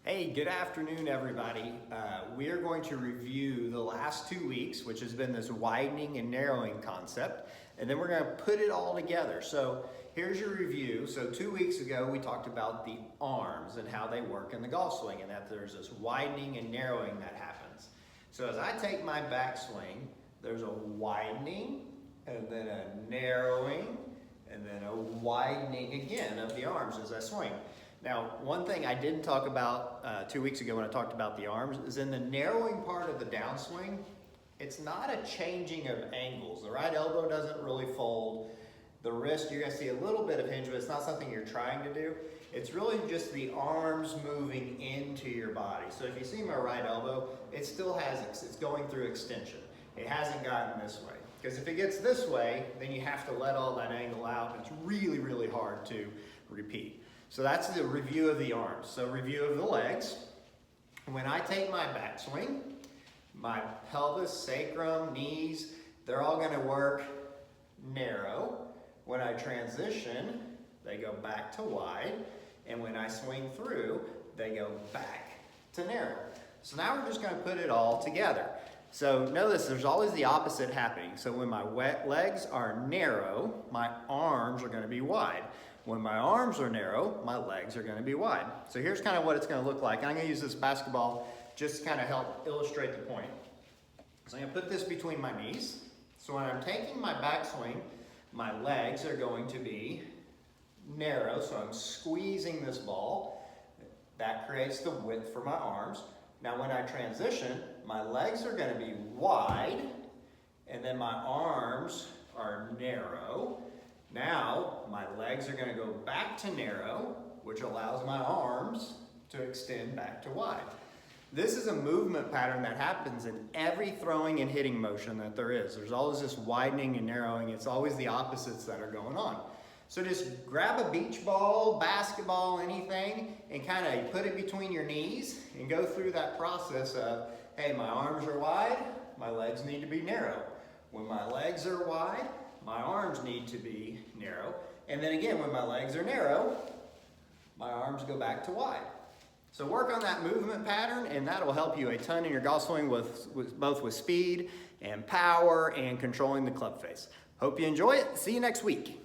Hey, good afternoon, everybody. We are going to review the last 2 weeks, which has been this widening and narrowing concept, and then we're going to put it all together. So here's your review. So 2 weeks ago, we talked about the arms and how they work in the golf swing, and that there's this widening and narrowing that happens. So as I take my backswing, there's a widening, and then a narrowing, and then a widening again of the arms as I swing. Now, one thing I didn't talk about 2 weeks ago when I talked about the arms is in the narrowing part of the downswing, it's not a changing of angles. The right elbow doesn't really fold. The wrist, you're gonna see a little bit of hinge, but it's not something you're trying to do. It's really just the arms moving into your body. So if you see my right elbow, it still has, it's going through extension. It hasn't gotten this way. Because if it gets this way, then you have to let all that angle out, and it's really, really hard to repeat. So that's the review of the arms. So review of the legs. When I take my backswing, my pelvis, sacrum, knees, they're all gonna work narrow. When I transition, they go back to wide. And when I swing through, they go back to narrow. So now we're just gonna put it all together. So notice there's always the opposite happening. So when my legs are narrow, my arms are gonna be wide. When my arms are narrow, my legs are gonna be wide. So here's kind of what it's gonna look like. I'm gonna use this basketball just to kind of help illustrate the point. So I'm gonna put this between my knees. So when I'm taking my backswing, my legs are going to be narrow. So I'm squeezing this ball. That creates the width for my arms. Now when I transition, my legs are gonna be wide, and then my arms are narrow. Now, my legs are gonna go back to narrow, which allows my arms to extend back to wide. This is a movement pattern that happens in every throwing and hitting motion that there is. There's always this widening and narrowing. It's always the opposites that are going on. So just grab a beach ball, basketball, anything, and kind of put it between your knees and go through that process of, hey, my arms are wide, my legs need to be narrow. When my legs are wide, my arms need to be narrow. And then again, when my legs are narrow, my arms go back to wide. So work on that movement pattern, and that'll help you a ton in your golf swing both with speed and power and controlling the club face. Hope you enjoy it. See you next week.